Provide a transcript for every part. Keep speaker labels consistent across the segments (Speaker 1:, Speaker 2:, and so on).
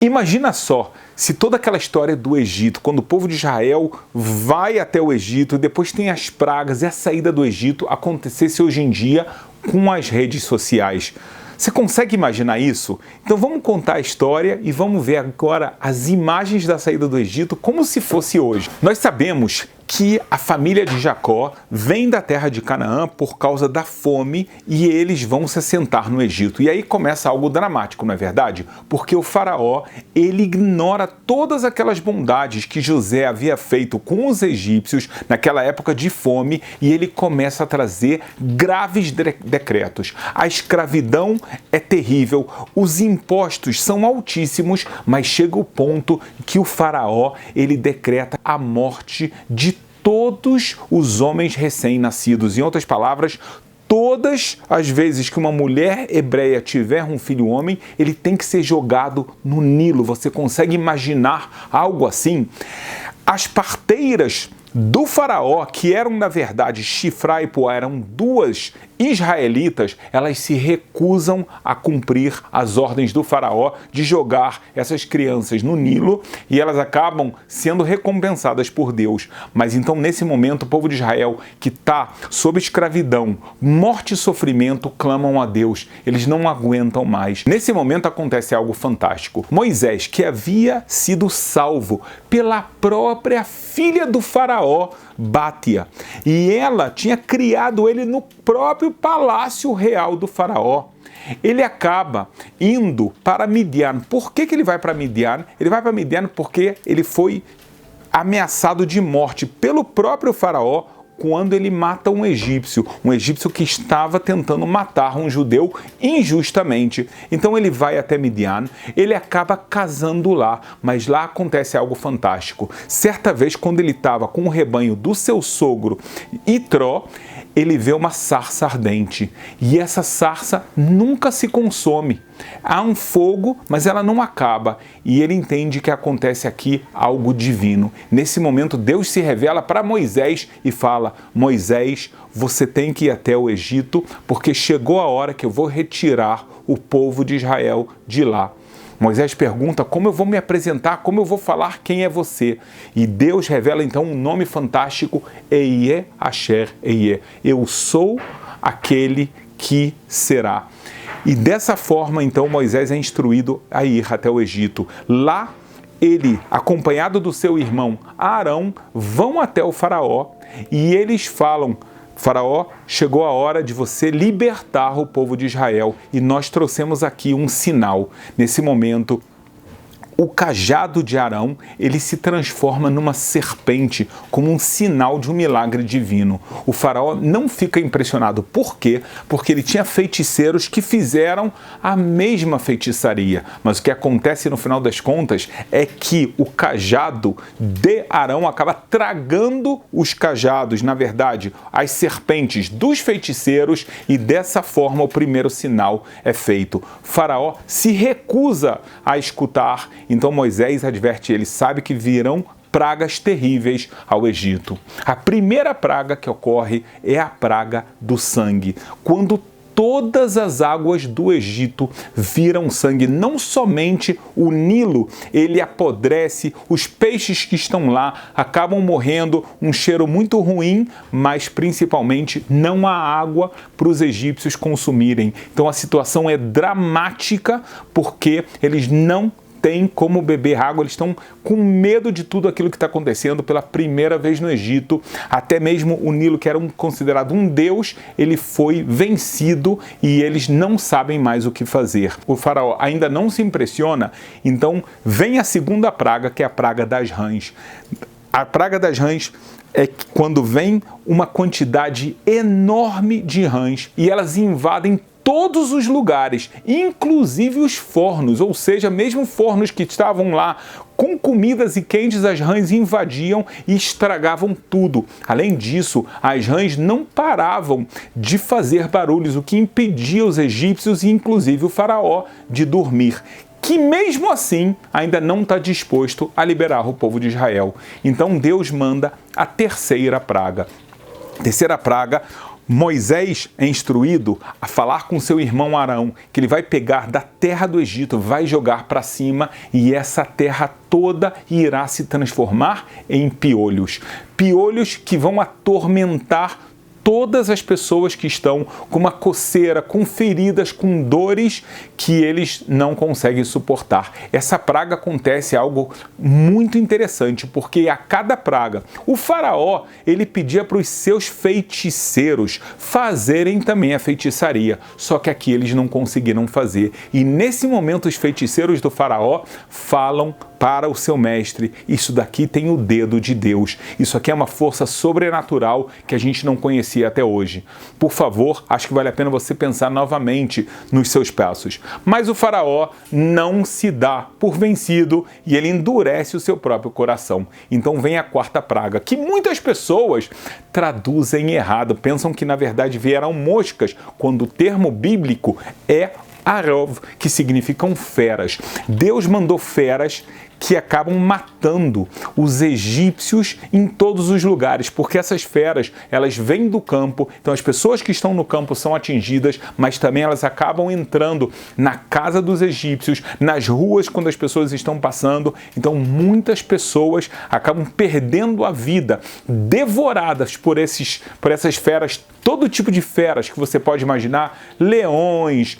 Speaker 1: Imagina só, se toda aquela história do Egito, quando o povo de Israel vai até o Egito, depois tem as pragas e a saída do Egito, acontecesse hoje em dia com as redes sociais. Você consegue imaginar isso? Então vamos contar a história e vamos ver agora as imagens da saída do Egito como se fosse hoje. Nós sabemos que a família de Jacó vem da terra de Canaã por causa da fome e eles vão se assentar no Egito. E aí começa algo dramático, não é verdade? Porque o faraó, ele ignora todas aquelas bondades que José havia feito com os egípcios naquela época de fome e ele começa a trazer graves decretos. A escravidão é terrível, os impostos são altíssimos, mas chega o ponto que o faraó, ele decreta a morte de todos os homens recém-nascidos. Em outras palavras, todas as vezes que uma mulher hebreia tiver um filho homem, ele tem que ser jogado no Nilo. Você consegue imaginar algo assim? As parteiras do faraó, que eram na verdade Shifra e Puá, eram duas israelitas, elas se recusam a cumprir as ordens do faraó de jogar essas crianças no Nilo e elas acabam sendo recompensadas por Deus. Mas então nesse momento o povo de Israel, que está sob escravidão, morte e sofrimento, clamam a Deus. Eles não aguentam mais. Nesse momento acontece algo fantástico. Moisés, que havia sido salvo pela própria filha do faraó, Bátia, e ela tinha criado ele no próprio palácio real do faraó. Ele acaba indo para Midian. Por que ele vai para Midian? Ele vai para Midian porque ele foi ameaçado de morte pelo próprio faraó quando ele mata um egípcio que estava tentando matar um judeu injustamente. Então ele vai até Midian, ele acaba casando lá, mas lá acontece algo fantástico. Certa vez, quando ele estava com o rebanho do seu sogro, Itró, ele vê uma sarça ardente e essa sarça nunca se consome. Há um fogo, mas ela não acaba e ele entende que acontece aqui algo divino. Nesse momento, Deus se revela para Moisés e fala: Moisés, você tem que ir até o Egito porque chegou a hora que eu vou retirar o povo de Israel de lá. Moisés pergunta: como eu vou me apresentar, como eu vou falar quem é você? E Deus revela então um nome fantástico: Ehyeh Asher Ehyeh. Eu sou aquele que será. E dessa forma então Moisés é instruído a ir até o Egito. Lá ele, acompanhado do seu irmão Arão, vão até o faraó e eles falam: Faraó, chegou a hora de você libertar o povo de Israel e nós trouxemos aqui um sinal. Nesse momento, o cajado de Arão, ele se transforma numa serpente, como um sinal de um milagre divino. O faraó não fica impressionado. Por quê? Porque ele tinha feiticeiros que fizeram a mesma feitiçaria. Mas o que acontece no final das contas é que o cajado de Arão acaba tragando os cajados, na verdade, as serpentes dos feiticeiros, e dessa forma o primeiro sinal é feito. O faraó se recusa a escutar. Então Moisés adverte ele, sabe que virão pragas terríveis ao Egito. A primeira praga que ocorre é a praga do sangue. Quando todas as águas do Egito viram sangue, não somente o Nilo, ele apodrece, os peixes que estão lá acabam morrendo, um cheiro muito ruim, mas principalmente não há água para os egípcios consumirem. Então a situação é dramática porque eles não tem como beber água, eles estão com medo de tudo aquilo que está acontecendo pela primeira vez no Egito. Até mesmo o Nilo, que era considerado um deus, ele foi vencido e eles não sabem mais o que fazer. O faraó ainda não se impressiona, então vem a segunda praga, que é a praga das rãs. A praga das rãs é quando vem uma quantidade enorme de rãs e elas invadem todos os lugares, inclusive os fornos, ou seja, mesmo fornos que estavam lá com comidas e quentes, as rãs invadiam e estragavam tudo. Além disso, as rãs não paravam de fazer barulhos, o que impedia os egípcios e inclusive o faraó de dormir, que mesmo assim ainda não está disposto a liberar o povo de Israel. Então Deus manda a terceira praga. A terceira praga, Moisés é instruído a falar com seu irmão Arão, que ele vai pegar da terra do Egito, vai jogar para cima e essa terra toda irá se transformar em piolhos. Piolhos que vão atormentar todas as pessoas que estão com uma coceira, com feridas, com dores que eles não conseguem suportar. Essa praga acontece algo muito interessante, porque a cada praga, o faraó, ele pedia para os seus feiticeiros fazerem também a feitiçaria, só que aqui eles não conseguiram fazer. E nesse momento os feiticeiros do faraó falam para o seu mestre: isso daqui tem o dedo de Deus, isso aqui é uma força sobrenatural que a gente não conhecia até hoje. Por favor, acho que vale a pena você pensar novamente nos seus passos. Mas o faraó não se dá por vencido e ele endurece o seu próprio coração. Então vem a quarta praga, que muitas pessoas traduzem errado, pensam que na verdade vieram moscas, quando o termo bíblico é Arov, que significam feras. Deus mandou feras que acabam matando os egípcios em todos os lugares, porque essas feras, elas vêm do campo, então as pessoas que estão no campo são atingidas, mas também elas acabam entrando na casa dos egípcios, nas ruas quando as pessoas estão passando, então muitas pessoas acabam perdendo a vida, devoradas por essas feras, todo tipo de feras que você pode imaginar, leões,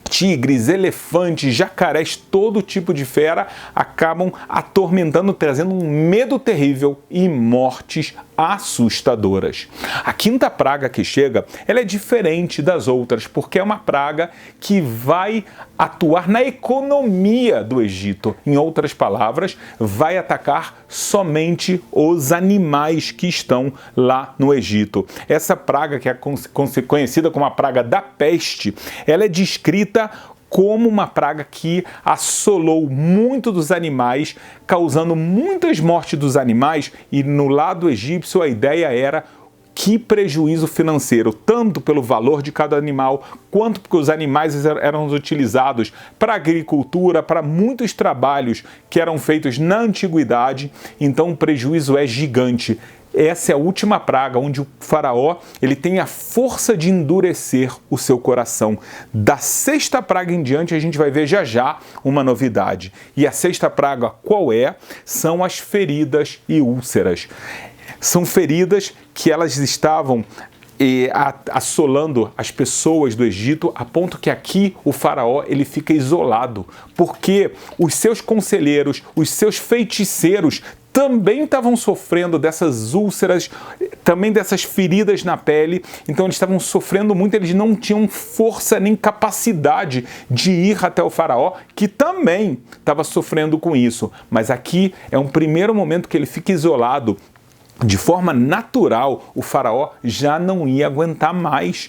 Speaker 1: tigres, elefantes, jacarés, todo tipo de fera acabam atormentando, trazendo um medo terrível e mortes assustadoras. A quinta praga que chega, ela é diferente das outras, porque é uma praga que vai atuar na economia do Egito. Em outras palavras, vai atacar somente os animais que estão lá no Egito. Essa praga, que é conhecida como a praga da peste, ela é descrita como uma praga que assolou muito dos animais, causando muitas mortes dos animais, e no lado egípcio a ideia era que prejuízo financeiro, tanto pelo valor de cada animal, quanto porque os animais eram utilizados para agricultura, para muitos trabalhos que eram feitos na antiguidade, então o prejuízo é gigante. Essa é a última praga, onde o faraó ele tem a força de endurecer o seu coração. Da sexta praga em diante, a gente vai ver já já uma novidade. E a sexta praga qual é? São as feridas e úlceras. São feridas que elas estavam assolando as pessoas do Egito, a ponto que aqui o faraó ele fica isolado, porque os seus conselheiros, os seus feiticeiros também estavam sofrendo dessas úlceras, também dessas feridas na pele, então eles estavam sofrendo muito, eles não tinham força nem capacidade de ir até o faraó, que também estava sofrendo com isso. Mas aqui é um primeiro momento que ele fica isolado. De forma natural, o faraó já não ia aguentar mais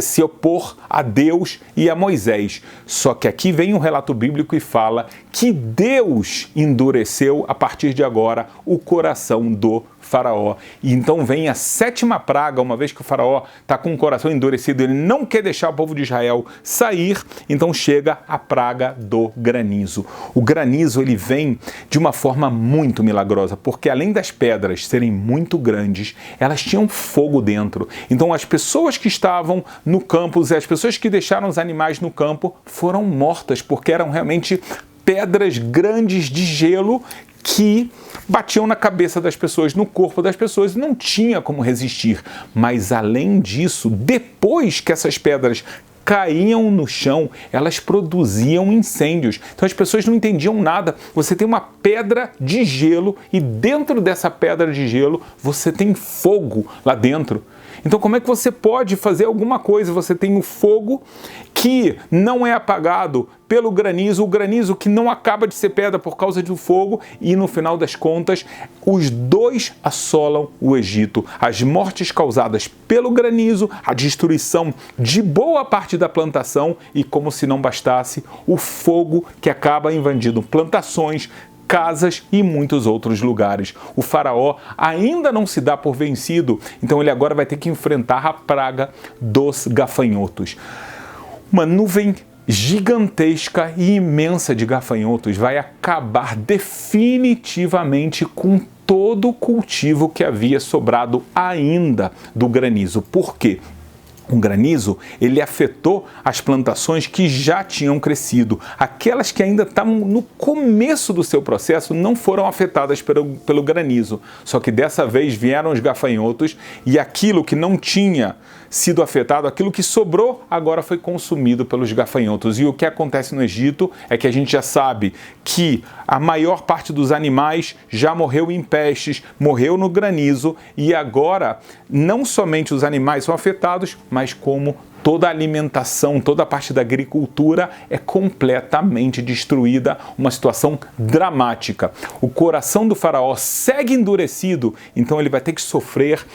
Speaker 1: se opor a Deus e a Moisés. Só que aqui vem um relato bíblico e fala que Deus endureceu a partir de agora o coração do faraó. E então vem a sétima praga, uma vez que o faraó está com o coração endurecido, ele não quer deixar o povo de Israel sair, então chega a praga do granizo. O granizo ele vem de uma forma muito milagrosa, porque além das pedras serem muito grandes, elas tinham fogo dentro. Então as pessoas que estavam no campo, as pessoas que deixaram os animais no campo, foram mortas, porque eram realmente pedras grandes de gelo que batiam na cabeça das pessoas, no corpo das pessoas, e não tinha como resistir. Mas além disso, depois que essas pedras caíam no chão, elas produziam incêndios. Então as pessoas não entendiam nada. Você tem uma pedra de gelo e dentro dessa pedra de gelo você tem fogo lá dentro. Então como é que você pode fazer alguma coisa? Você tem o fogo que não é apagado pelo granizo, o granizo que não acaba de ser pedra por causa do fogo, e no final das contas, os dois assolam o Egito. As mortes causadas pelo granizo, a destruição de boa parte da plantação e, como se não bastasse, o fogo que acaba invadindo plantações, casas e muitos outros lugares. O faraó ainda não se dá por vencido, então ele agora vai ter que enfrentar a praga dos gafanhotos. Uma nuvem gigantesca e imensa de gafanhotos vai acabar definitivamente com todo o cultivo que havia sobrado ainda do granizo. Por quê? O granizo, ele afetou as plantações que já tinham crescido. Aquelas que ainda estavam no começo do seu processo não foram afetadas pelo granizo. Só que dessa vez vieram os gafanhotos e aquilo que não tinha sido afetado, aquilo que sobrou, agora foi consumido pelos gafanhotos. E o que acontece no Egito é que a gente já sabe que a maior parte dos animais já morreu em pestes, morreu no granizo, e agora não somente os animais são afetados, mas como toda a alimentação, toda a parte da agricultura é completamente destruída, uma situação dramática. O coração do faraó segue endurecido, então ele vai ter que sofrer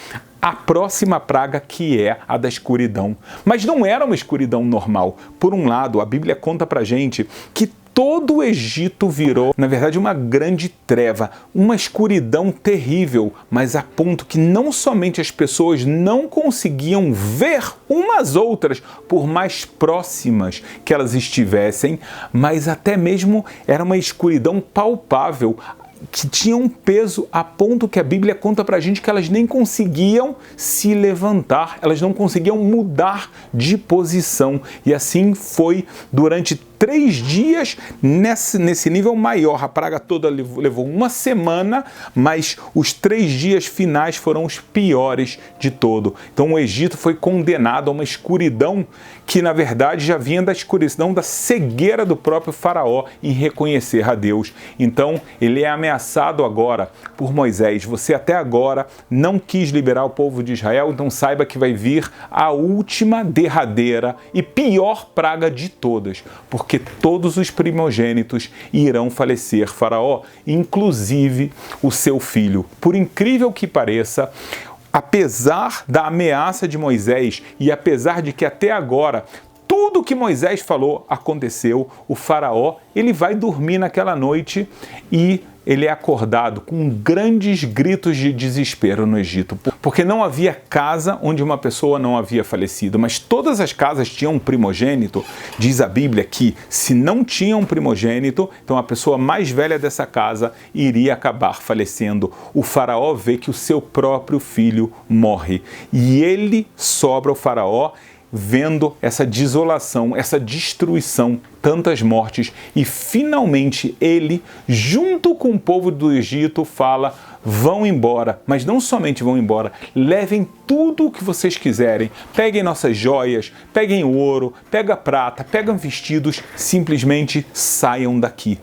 Speaker 1: a próxima praga, que é a da escuridão. Mas não era uma escuridão normal. Por um lado, a Bíblia conta pra gente que todo o Egito virou, na verdade, uma grande treva, uma escuridão terrível, mas a ponto que não somente as pessoas não conseguiam ver umas outras, por mais próximas que elas estivessem, mas até mesmo era uma escuridão palpável, que tinha um peso a ponto que a Bíblia conta pra gente que elas nem conseguiam se levantar, elas não conseguiam mudar de posição. E assim foi durante 3 dias nesse nível maior. A praga toda levou uma semana, mas os 3 dias finais foram os piores de todo. Então o Egito foi condenado a uma escuridão que na verdade já vinha da escuridão, da cegueira do próprio faraó em reconhecer a Deus. Então ele é ameaçado agora por Moisés. Você até agora não quis liberar o povo de Israel, então saiba que vai vir a última, derradeira e pior praga de todas, porque todos os primogênitos irão falecer, Faraó, inclusive o seu filho. Por incrível que pareça, apesar da ameaça de Moisés e apesar de que até agora tudo que Moisés falou aconteceu, o faraó, ele vai dormir naquela noite e ele é acordado com grandes gritos de desespero no Egito, porque não havia casa onde uma pessoa não havia falecido, mas todas as casas tinham um primogênito. Diz a Bíblia que se não tinha um primogênito, então a pessoa mais velha dessa casa iria acabar falecendo. O faraó vê que o seu próprio filho morre e ele sobra, o faraó, vendo essa desolação, essa destruição, tantas mortes, e finalmente ele, junto com o povo do Egito, fala: vão embora, mas não somente vão embora, levem tudo o que vocês quiserem, peguem nossas joias, peguem ouro, pega prata, pegam vestidos, simplesmente saiam daqui.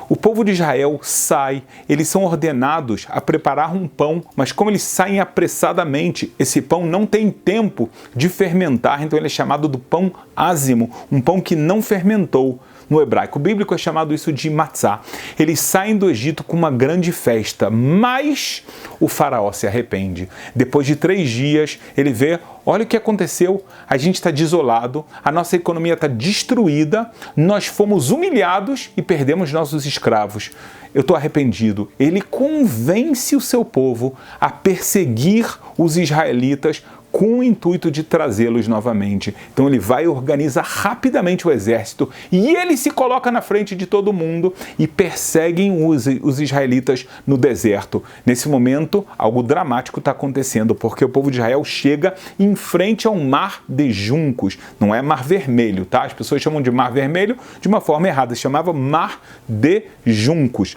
Speaker 1: O povo de Israel sai, eles são ordenados a preparar um pão, mas como eles saem apressadamente, esse pão não tem tempo de fermentar, então ele é chamado do pão ázimo, um pão que não fermentou. No hebraico bíblico é chamado isso de matzá. Eles saem do Egito com uma grande festa, mas o faraó se arrepende. Depois de 3 dias, ele vê: olha o que aconteceu, a gente está desolado, a nossa economia está destruída, nós fomos humilhados e perdemos nossos escravos. Eu estou arrependido. Ele convence o seu povo a perseguir os israelitas com o intuito de trazê-los novamente. Então ele vai e organiza rapidamente o exército e ele se coloca na frente de todo mundo e perseguem os israelitas no deserto. Nesse momento, algo dramático está acontecendo, porque o povo de Israel chega em frente ao Mar de Juncos. Não é Mar Vermelho, tá? As pessoas chamam de Mar Vermelho de uma forma errada, se chamava Mar de Juncos.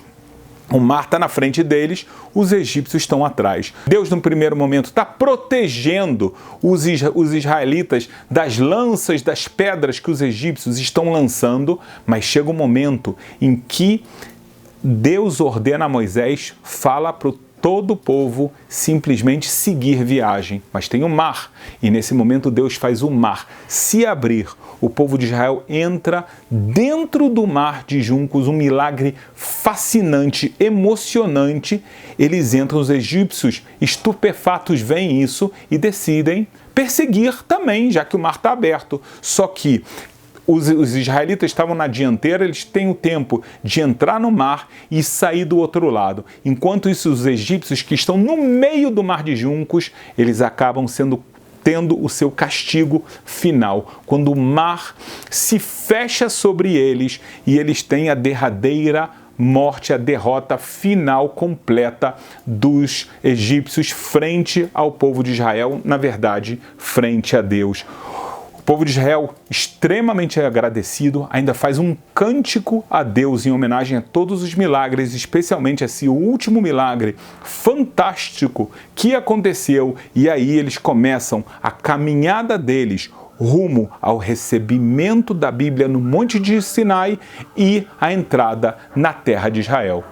Speaker 1: O mar está na frente deles, os egípcios estão atrás. Deus, no primeiro momento, está protegendo os israelitas das lanças, das pedras que os egípcios estão lançando, mas chega um momento em que Deus ordena a Moisés: fala para todo o povo simplesmente seguir viagem. Mas tem o mar, e nesse momento Deus faz o mar se abrir. O povo de Israel entra dentro do Mar de Juncos, um milagre fascinante, emocionante. Eles entram, os egípcios estupefatos veem isso e decidem perseguir também, já que o mar está aberto. Só que os israelitas estavam na dianteira, eles têm o tempo de entrar no mar e sair do outro lado. Enquanto isso, os egípcios que estão no meio do Mar de Juncos, eles acabam tendo o seu castigo final, quando o mar se fecha sobre eles e eles têm a derradeira morte, a derrota final completa dos egípcios frente ao povo de Israel, na verdade, frente a Deus. O povo de Israel, extremamente agradecido, ainda faz um cântico a Deus em homenagem a todos os milagres, especialmente esse último milagre fantástico que aconteceu. E aí eles começam a caminhada deles rumo ao recebimento da Bíblia no Monte de Sinai e a entrada na terra de Israel.